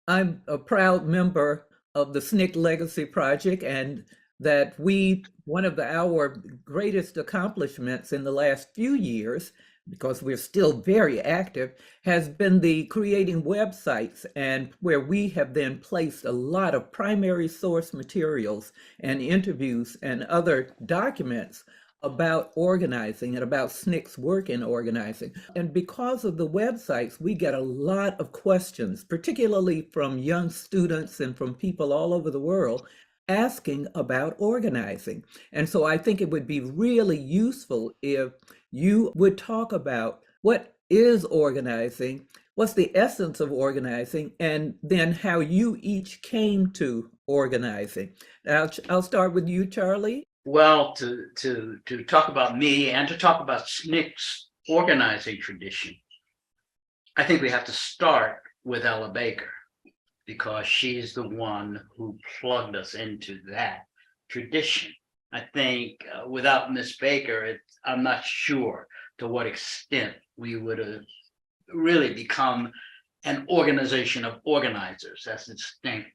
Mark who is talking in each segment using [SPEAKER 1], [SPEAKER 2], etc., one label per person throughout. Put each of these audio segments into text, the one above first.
[SPEAKER 1] I'm a proud member of the SNCC Legacy Project, and that one of our greatest accomplishments in the last few years, because we're still very active, has been the creating websites, and where we have then placed a lot of primary source materials and interviews and other documents about organizing and about SNCC's work in organizing. And because of the websites, we get a lot of questions, particularly from young students and from people all over the world asking about organizing. And so I think it would be really useful if you would talk about what is organizing, what's the essence of organizing, and then how you each came to organizing. Now, I'll start with you, Charlie.
[SPEAKER 2] Well, to talk about me and to talk about SNCC's organizing tradition, I think we have to start with Ella Baker, because she's the one who plugged us into that tradition. I think without Miss Baker, I'm not sure to what extent we would have really become an organization of organizers, as distinct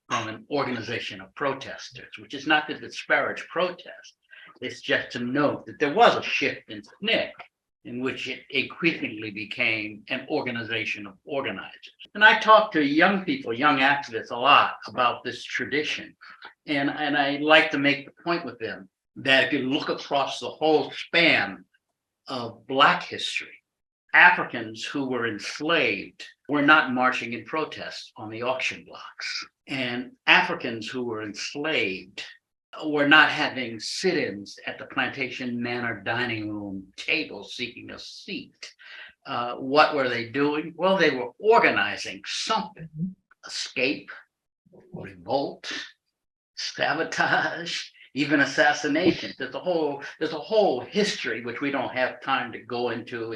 [SPEAKER 2] from an organization of protesters, which is not to disparage protest. It's just to note that there was a shift in SNCC in which it increasingly became an organization of organizers. And I talk to young people, young activists a lot about this tradition. And I like to make the point with them that if you look across the whole span of Black history, Africans who were enslaved were not marching in protest on the auction blocks. And Africans who were enslaved were not having sit-ins at the plantation manor dining room table seeking a seat. What were they doing? Well, they were organizing something: escape, revolt, sabotage, even assassination. There's a whole history which we don't have time to go into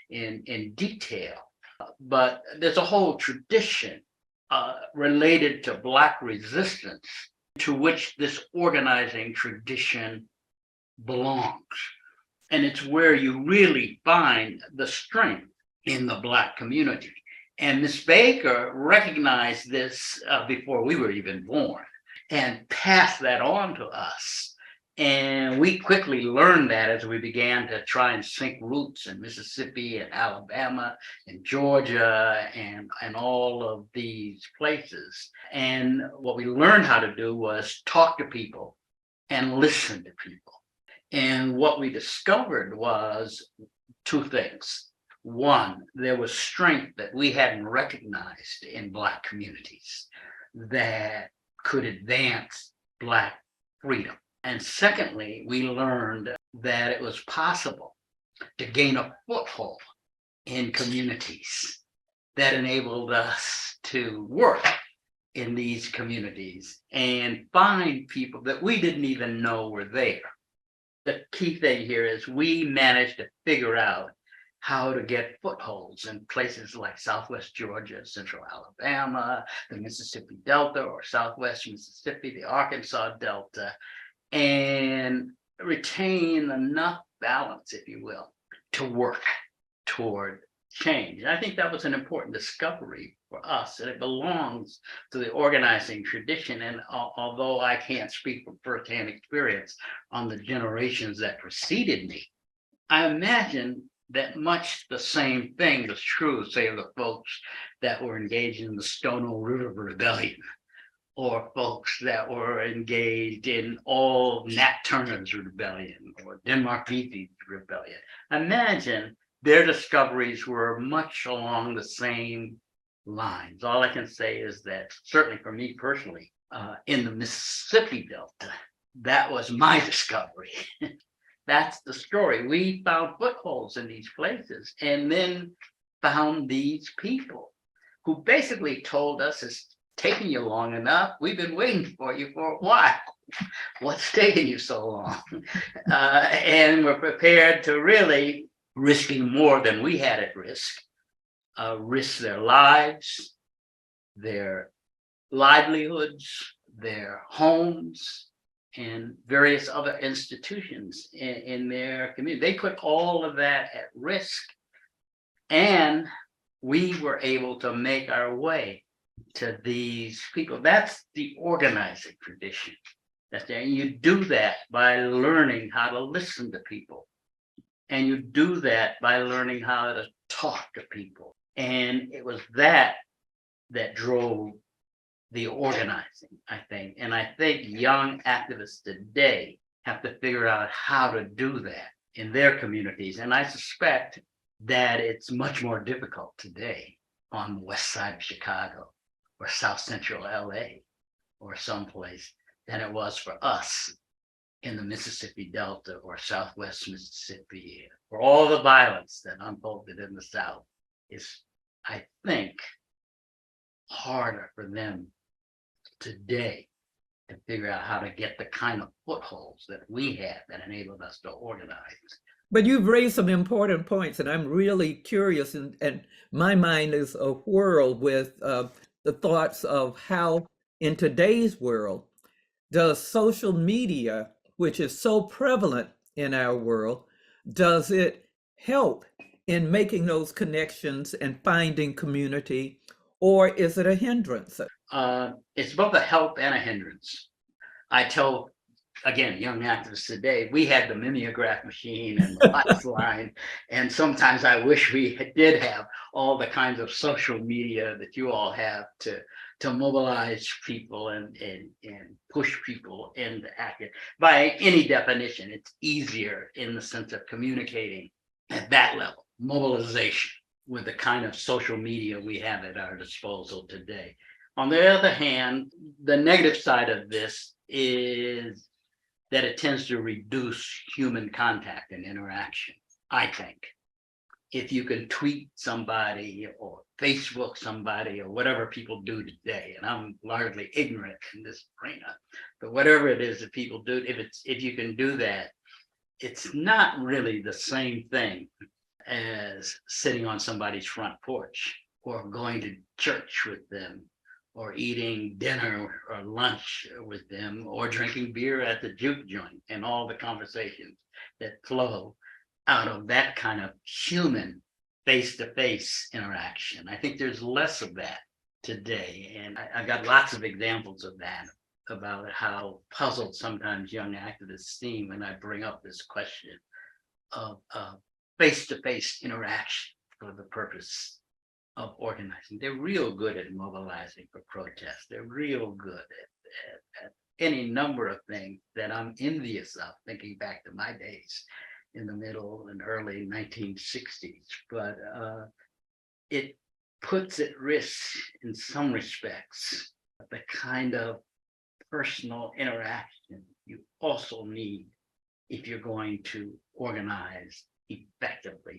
[SPEAKER 2] in detail. But there's a whole tradition related to Black resistance to which this organizing tradition belongs. And it's where you really find the strength in the Black community. And Miss Baker recognized this before we were even born and passed that on to us. And we quickly learned that as we began to try and sink roots in Mississippi and Alabama and Georgia and all of these places. And what we learned how to do was talk to people and listen to people. And what we discovered was two things. One, there was strength that we hadn't recognized in Black communities that could advance Black freedom. And secondly, we learned that it was possible to gain a foothold in communities that enabled us to work in these communities and find people that we didn't even know were there. The key thing here is we managed to figure out how to get footholds in places like Southwest Georgia, Central Alabama, the Mississippi Delta, or Southwest Mississippi, the Arkansas Delta, and retain enough balance, if you will, to work toward change. And I think that was an important discovery for us, and it belongs to the organizing tradition. And although I can't speak from firsthand experience on the generations that preceded me, I imagine that much the same thing was true, say, of the folks that were engaged in the Stono River Rebellion, or folks that were engaged in all Nat Turner's rebellion or Denmark Beatty's rebellion. Imagine their discoveries were much along the same lines. All I can say is that, certainly for me personally, in the Mississippi Delta, that was my discovery. That's the story. We found footholds in these places and then found these people who basically told us, it's taken you long enough. We've been waiting for you for a while. What's taking you so long? And we're prepared to really, risking more than we had at risk their lives, their livelihoods, their homes, and various other institutions in their community. They put all of that at risk, and we were able to make our way to these people. That's the organizing tradition. That's there. And you do that by learning how to listen to people. And you do that by learning how to talk to people. And it was that that drove the organizing, I think. And I think young activists today have to figure out how to do that in their communities. And I suspect that it's much more difficult today on the west side of Chicago or South Central LA or someplace than it was for us in the Mississippi Delta or Southwest Mississippi, for all the violence that unfolded in the South is, I think, harder for them today to figure out how to get the kind of footholds that we had that enabled us to organize.
[SPEAKER 1] But you've raised some important points, and I'm really curious, and my mind is a whirl with the thoughts of how, in today's world, does social media, which is so prevalent in our world, does it help in making those connections and finding community, or is it a hindrance?
[SPEAKER 2] It's both a help and a hindrance. I tell, again, young activists today, we had the mimeograph machine and the lifeline, and sometimes I wish we did have all the kinds of social media that you all have to mobilize people and push people into action. By any definition, it's easier in the sense of communicating at that level, mobilization, with the kind of social media we have at our disposal today. On the other hand, the negative side of this is that it tends to reduce human contact and interaction, I think. If you can tweet somebody or Facebook somebody or whatever people do today, and I'm largely ignorant in this arena, but whatever it is that people do, if you can do that, it's not really the same thing as sitting on somebody's front porch or going to church with them or eating dinner or lunch with them or drinking beer at the juke joint, and all the conversations that flow out of that kind of human face-to-face interaction. I think there's less of that today. And I got lots of examples of that, about how puzzled sometimes young activists seem when I bring up this question of face-to-face interaction for the purpose of organizing. They're real good at mobilizing for protest. They're real good at any number of things that I'm envious of, thinking back to my days in the middle and early 1960s. But it puts at risk, in some respects, the kind of personal interaction you also need if you're going to organize effectively.